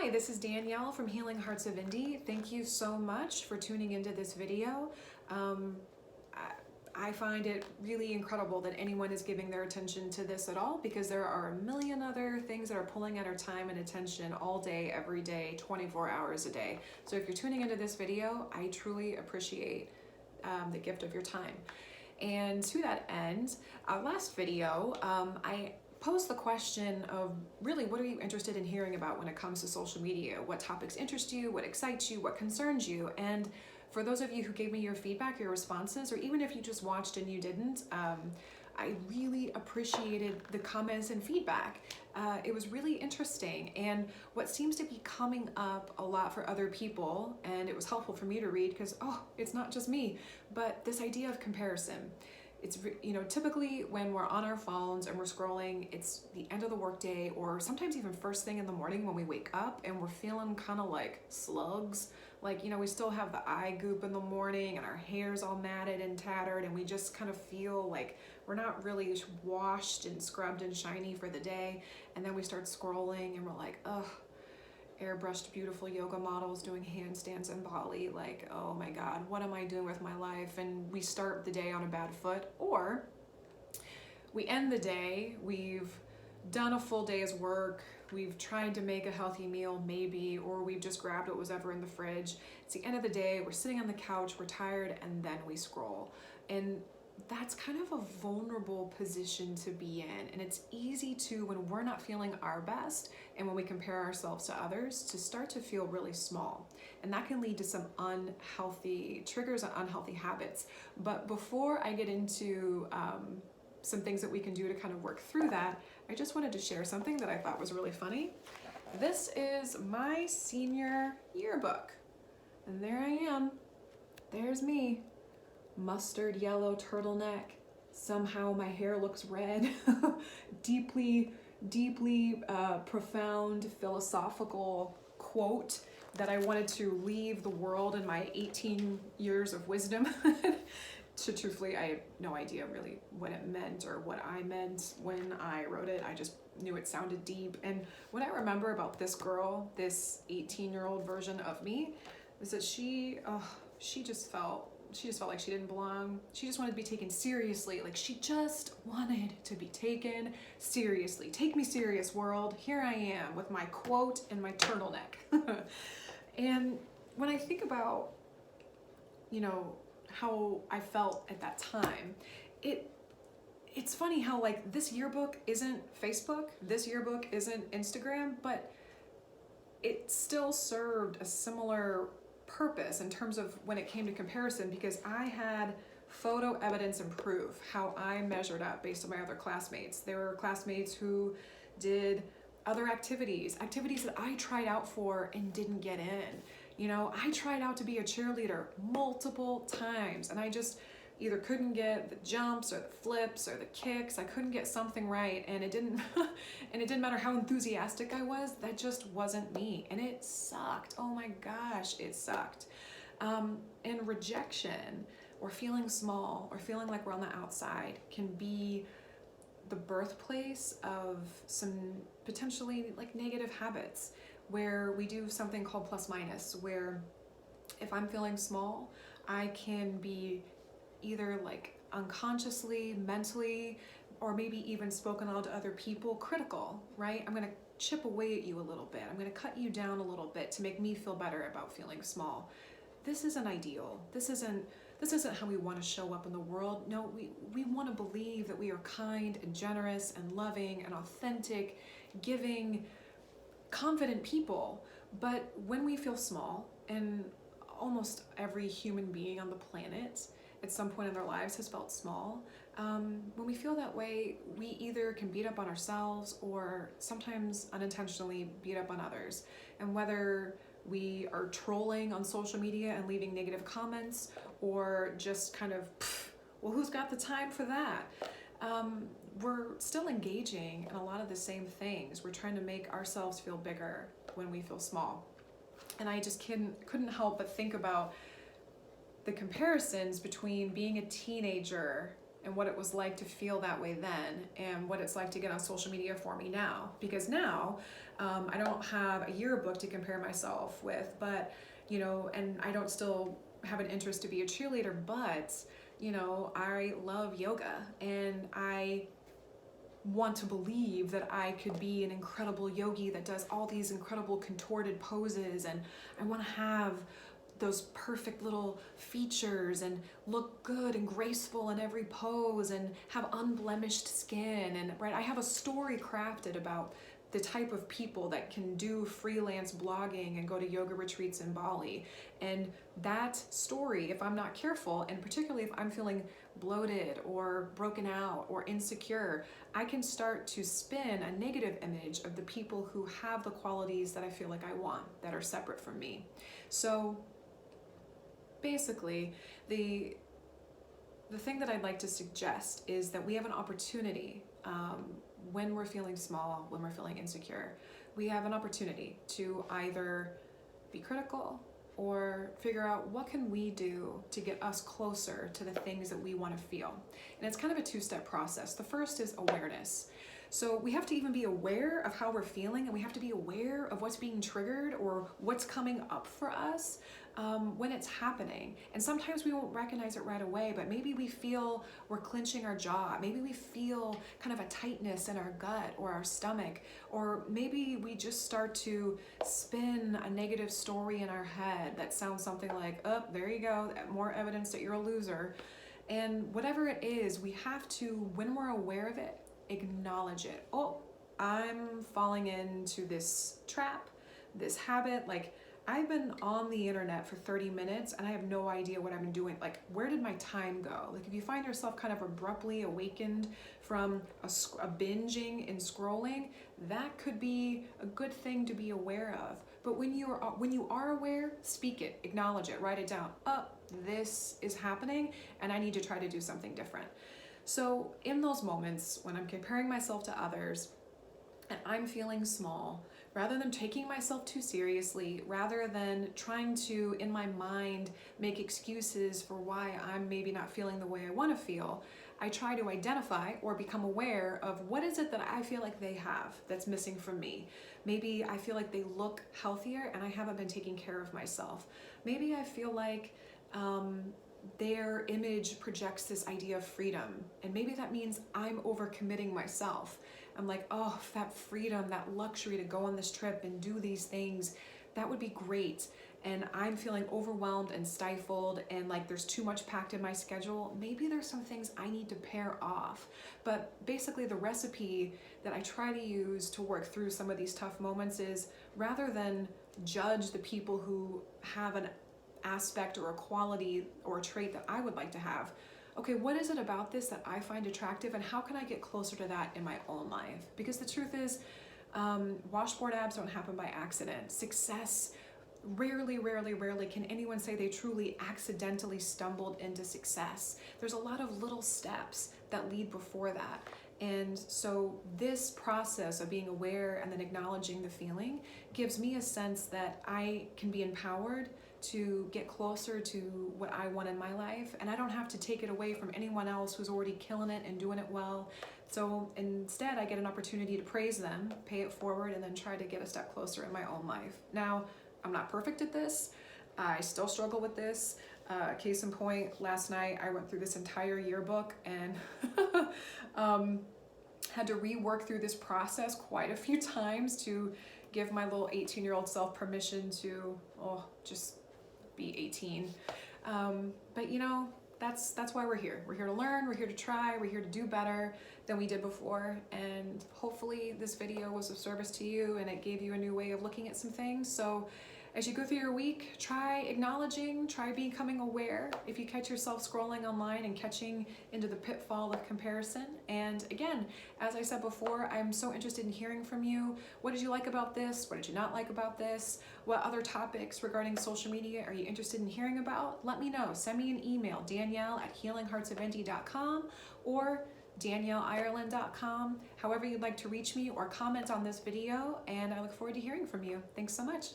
Hi, this is Danielle from Healing Hearts of Indie. Thank you so much for tuning into this video. I find it really incredible that anyone is giving their attention to this at all, because there are a million other things that are pulling at our time and attention all day, every day, 24 hours a day. So if you're tuning into this video, I truly appreciate the gift of your time. And to that end, last video, I posed the question of really, what are you interested in hearing about when it comes to social media? What topics interest you? What excites you? What concerns you? And for those of you who gave me your feedback, your responses, or even if you just watched and you didn't, I really appreciated the comments and feedback. It was really interesting. And what seems to be coming up a lot for other people, and it was helpful for me to read because, it's not just me, but this idea of comparison. It's, typically when we're on our phones and we're scrolling, it's the end of the workday, or sometimes even first thing in the morning when we wake up and we're feeling kind of like slugs. Like, we still have the eye goop in the morning and our hair's all matted and tattered, and we just kind of feel like we're not really washed and scrubbed and shiny for the day. And then we start scrolling and we're like, airbrushed beautiful yoga models doing handstands in Bali, like, oh my God, what am I doing with my life? And we start the day on a bad foot, or we end the day, we've done a full day's work, we've tried to make a healthy meal maybe, or we've just grabbed what was ever in the fridge. It's the end of the day, we're sitting on the couch, we're tired, and then we scroll. And that's kind of a vulnerable position to be in. And it's easy to, when we're not feeling our best and when we compare ourselves to others, to start to feel really small. And that can lead to some unhealthy triggers and unhealthy habits. But before I get into some things that we can do to kind of work through that, I just wanted to share something that I thought was really funny. This is my senior yearbook. And there I am. There's me. Mustard yellow turtleneck. Somehow my hair looks red. deeply profound philosophical quote that I wanted to leave the world in my 18 years of wisdom. Truthfully, I have no idea really what it meant or what I meant when I wrote it. I just knew it sounded deep. And what I remember about this girl, this 18-year-old version of me, is that she just felt like she didn't belong. She just wanted to be taken seriously. Like, she just wanted to be taken seriously. Take me serious, world. Here I am with my quote and my turtleneck. And when I think about, how I felt at that time, it's funny how, like, this yearbook isn't Facebook, this yearbook isn't Instagram, but it still served a similar purpose in terms of when it came to comparison, because I had photo evidence and proof how I measured up based on my other classmates. There were classmates who did other activities that I tried out for and didn't get in. I tried out to be a cheerleader multiple times, and I just either couldn't get the jumps or the flips or the kicks. I couldn't get something right, and it didn't matter how enthusiastic I was. That just wasn't me, and it sucked. Oh my gosh, it sucked. And rejection, or feeling small, or feeling like we're on the outside, can be the birthplace of some potentially like negative habits, where we do something called plus minus, where if I'm feeling small, I can be either like unconsciously, mentally, or maybe even spoken out to other people, critical, right? I'm gonna chip away at you a little bit. I'm gonna cut you down a little bit to make me feel better about feeling small. This isn't ideal. This isn't how we want to show up in the world. No, we want to believe that we are kind and generous and loving and authentic, giving, confident people. But when we feel small, and almost every human being on the planet at some point in their lives has felt small, when we feel that way, we either can beat up on ourselves or sometimes unintentionally beat up on others. And whether we are trolling on social media and leaving negative comments, or just kind of, well, who's got the time for that? We're still engaging in a lot of the same things. We're trying to make ourselves feel bigger when we feel small. And I just couldn't help but think about the comparisons between being a teenager and what it was like to feel that way then, and what it's like to get on social media for me now. Because now I don't have a yearbook to compare myself with, but and I don't still have an interest to be a cheerleader, but I love yoga, and I want to believe that I could be an incredible yogi that does all these incredible contorted poses, and I want to have those perfect little features and look good and graceful in every pose and have unblemished skin, and right, I have a story crafted about the type of people that can do freelance blogging and go to yoga retreats in Bali. And that story, if I'm not careful, and particularly if I'm feeling bloated or broken out or insecure, I can start to spin a negative image of the people who have the qualities that I feel like I want, that are separate from me. So basically, the thing that I'd like to suggest is that we have an opportunity when we're feeling small, when we're feeling insecure, we have an opportunity to either be critical or figure out what can we do to get us closer to the things that we want to feel. And it's kind of a two-step process. The first is awareness. So we have to even be aware of how we're feeling, and we have to be aware of what's being triggered or what's coming up for us when it's happening. And sometimes we won't recognize it right away, but maybe we feel we're clenching our jaw. Maybe we feel kind of a tightness in our gut or our stomach, or maybe we just start to spin a negative story in our head that sounds something like, oh, there you go, more evidence that you're a loser. And whatever it is, we have to, when we're aware of it, acknowledge it. Oh, I'm falling into this trap, this habit. Like, I've been on the internet for 30 minutes and I have no idea what I've been doing. Like, where did my time go? Like, if you find yourself kind of abruptly awakened from a binging and scrolling, that could be a good thing to be aware of. But when you are aware, speak it, acknowledge it, write it down. Oh, this is happening and I need to try to do something different. So in those moments when I'm comparing myself to others and I'm feeling small, rather than taking myself too seriously, rather than trying to, in my mind, make excuses for why I'm maybe not feeling the way I want to feel, I try to identify or become aware of what is it that I feel like they have that's missing from me. Maybe I feel like they look healthier and I haven't been taking care of myself. Maybe I feel like their image projects this idea of freedom, and maybe that means I'm overcommitting myself. I'm like, oh, that freedom, that luxury to go on this trip and do these things, that would be great. And I'm feeling overwhelmed and stifled, and like there's too much packed in my schedule. Maybe there's some things I need to pare off. But basically the recipe that I try to use to work through some of these tough moments is, rather than judge the people who have an aspect or a quality or a trait that I would like to have, okay, what is it about this that I find attractive, and how can I get closer to that in my own life? Because the truth is, washboard abs don't happen by accident. Success, rarely can anyone say they truly accidentally stumbled into success. There's a lot of little steps that lead before that. And so this process of being aware and then acknowledging the feeling gives me a sense that I can be empowered to get closer to what I want in my life, and I don't have to take it away from anyone else who's already killing it and doing it well. So instead, I get an opportunity to praise them, pay it forward, and then try to get a step closer in my own life. Now, I'm not perfect at this. I still struggle with this. Case in point, last night I went through this entire yearbook and had to rework through this process quite a few times to give my little 18-year-old self permission to just be 18. But that's why we're here. We're here to learn, we're here to try, we're here to do better than we did before. And hopefully this video was of service to you and it gave you a new way of looking at some things. So as you go through your week, try acknowledging, try becoming aware if you catch yourself scrolling online and catching into the pitfall of comparison. And again, as I said before, I'm so interested in hearing from you. What did you like about this? What did you not like about this? What other topics regarding social media are you interested in hearing about? Let me know. Send me an email, danielle@healingheartsofindie.com or danielleireland.com, however you'd like to reach me, or comment on this video, and I look forward to hearing from you. Thanks so much.